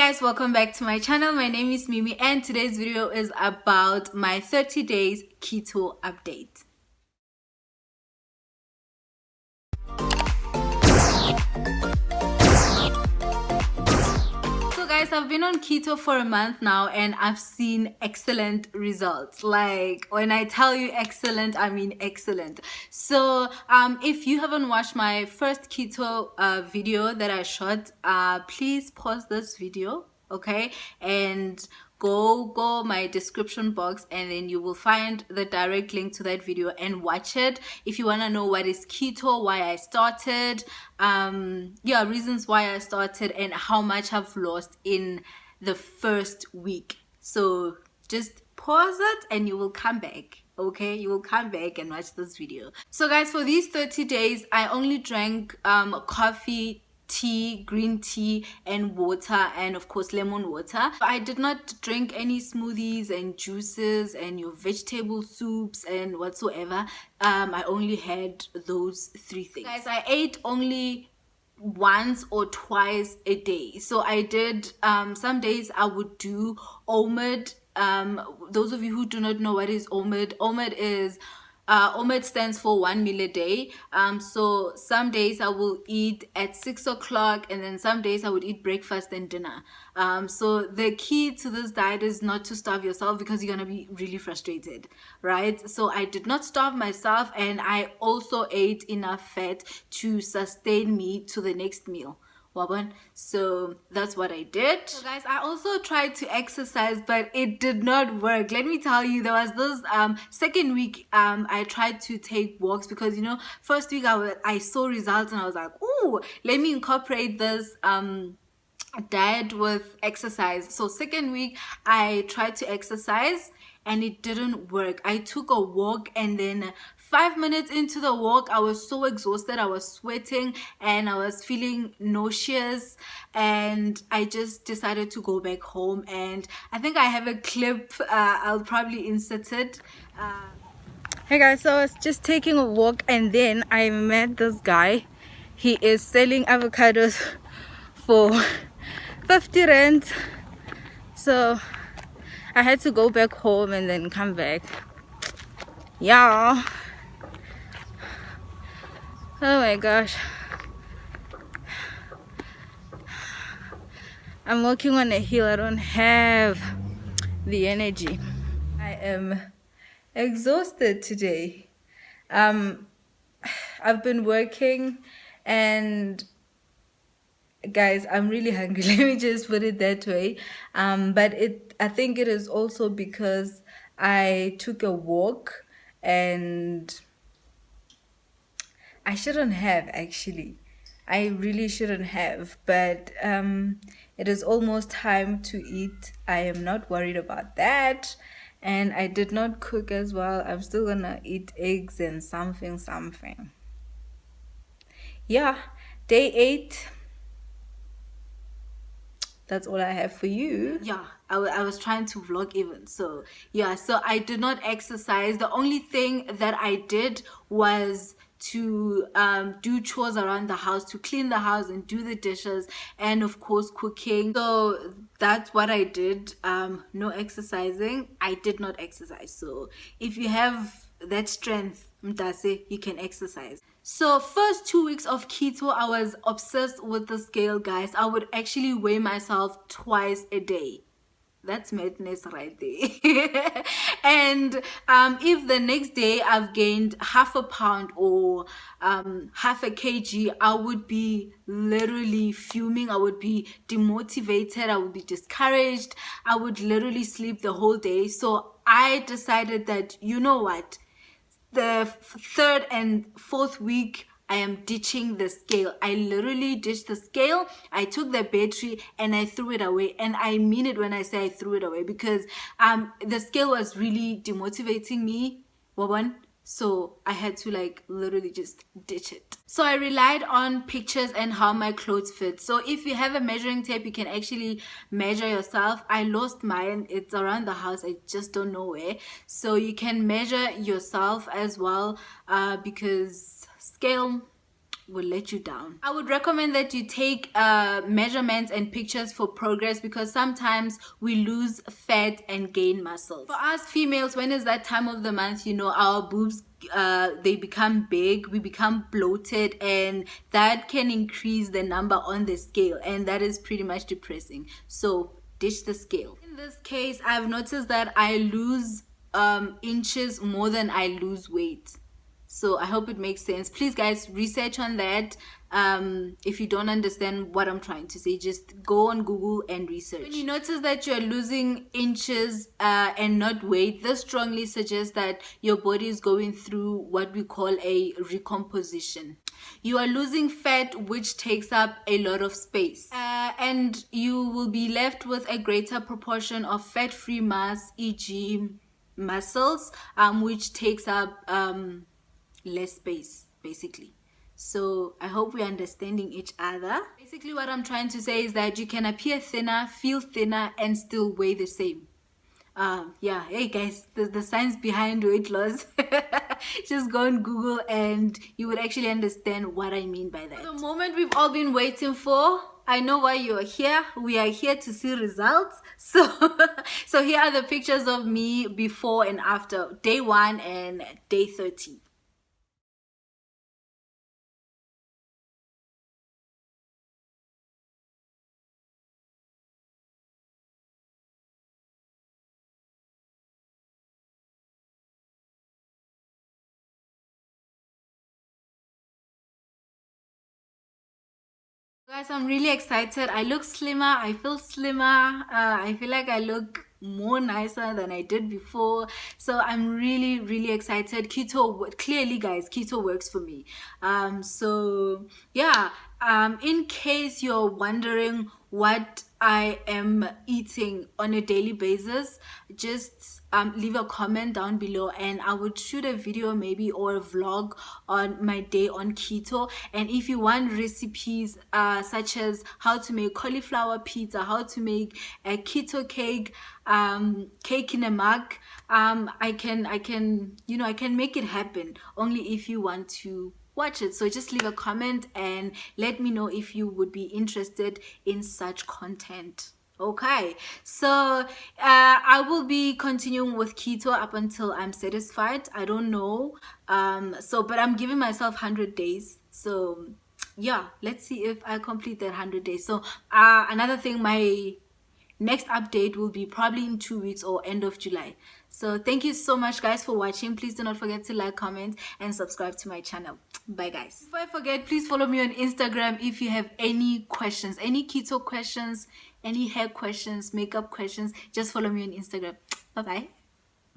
Guys, welcome back to my channel. My name is Mimi and today's video is about my 30 days keto update. So guys, I've been on keto for a month now and I've seen excellent results. Like, when I tell you excellent, I mean excellent. So if you haven't watched my first keto video that I shot, please pause this video, okay, and go my description box, and then you will find the direct link to that video and watch it if you want to know what is keto, why I started, reasons why I started, and how much I've lost in the first week. So just pause it and you will come back. Okay, you will come back and watch this video. So guys, for these 30 days I only drank coffee, tea, green tea, and water, and of course lemon water. I did not drink any smoothies and juices and your vegetable soups and whatsoever. I only had those three things. Guys, I ate only once or twice a day. So I did some days I would do OMAD. Those of you who do not know what is OMAD, OMAD stands for 1 meal a day. So some days I will eat at 6 o'clock, and then some days I would eat breakfast and dinner. So the key to this diet is not to starve yourself, because you're gonna be really frustrated, right? So I did not starve myself, and I also ate enough fat to sustain me to the next meal. So that's what I did. So guys, I also tried to exercise, but it did not work. Let me tell you, there was this second week I tried to take walks, because you know, first week I saw results and I was like, oh, let me incorporate this diet with exercise. So second week I tried to exercise and it didn't work. I took a walk, and then 5 minutes into the walk I was so exhausted, I was sweating and I was feeling nauseous, and I just decided to go back home. And I think I have a clip, I'll probably insert it. Hey guys, so I was just taking a walk and then I met this guy. He is selling avocados for 50 rand. So I had to go back home and then come back. Yeah. Oh my gosh. I'm walking on a hill. I don't have the energy. I am exhausted today. I've been working, and guys, I'm really hungry. Let me just put it that way. But I think it is also because I took a walk, and I shouldn't have, actually. I really shouldn't have, but it is almost time to eat. I am not worried about that. And I did not cook as well. I'm still gonna eat eggs and something. Yeah, day 8. That's all I have for you. Yeah, I was trying to vlog even. So yeah, so I did not exercise. The only thing that I did was to do chores around the house, to clean the house and do the dishes, and of course cooking. So that's what I did. No exercising. I did not exercise. So if you have that strength, mtase, you can exercise. So first 2 weeks of keto, I was obsessed with the scale, guys. I would actually weigh myself twice a day. That's madness right there. And if the next day I've gained half a pound or half a kg, I would be literally fuming. I would be demotivated. I would be discouraged. I would literally sleep the whole day. So I decided that, you know what, the 3rd and 4th week I am ditching the scale. I literally ditched the scale. I took the battery and I threw it away. And I mean it when I say I threw it away, because the scale was really demotivating me. So I had to like literally just ditch it. So I relied on pictures and how my clothes fit. So if you have a measuring tape, you can actually measure yourself. I lost mine. It's around the house. I just don't know where. So you can measure yourself as well, because scale, will let you down. I would recommend that you take measurements and pictures for progress, because sometimes we lose fat and gain muscle. For us females, when is that time of the month, you know, our boobs they become big, we become bloated, and that can increase the number on the scale, and that is pretty much depressing. So ditch the scale. In this case, I've noticed that I lose inches more than I lose weight. So I hope it makes sense. Please guys, research on that. If you don't understand what I'm trying to say, just go on Google and research. When you notice that you're losing inches and not weight, this strongly suggests that your body is going through what we call a recomposition. You are losing fat, which takes up a lot of space, and you will be left with a greater proportion of fat-free mass, e.g. muscles, which takes up less space, basically. So I hope we're understanding each other. Basically what I'm trying to say is that you can appear thinner, feel thinner, and still weigh the same. Yeah, hey guys, the science behind weight loss. Just go on Google and you would actually understand what I mean by that. The moment we've all been waiting for, I know why you're here. We are here to see results. So here are the pictures of me before and after day 1 and day 30. Guys, I'm really excited. I look slimmer. I feel slimmer. I feel like I look more nicer than I did before. So I'm really, really excited. Keto, clearly guys, keto works for me. So yeah, in case you're wondering what I am eating on a daily basis, just leave a comment down below and I would shoot a video maybe or a vlog on my day on keto. And if you want recipes such as how to make cauliflower pizza, how to make a keto cake, cake in a mug, I can make it happen, only if you want to watch it. So just leave a comment and let me know if you would be interested in such content. Okay, so I will be continuing with keto up until I'm satisfied. I don't know, but I'm giving myself 100 days. So yeah, let's see if I complete that 100 days. So another thing, my next update will be probably in 2 weeks or end of July. So thank you so much guys for watching. Please do not forget to like, comment, and subscribe to my channel. Bye guys. Before I forget, please follow me on Instagram if you have any questions, any keto questions, any hair questions, makeup questions. Just follow me on Instagram. Bye bye.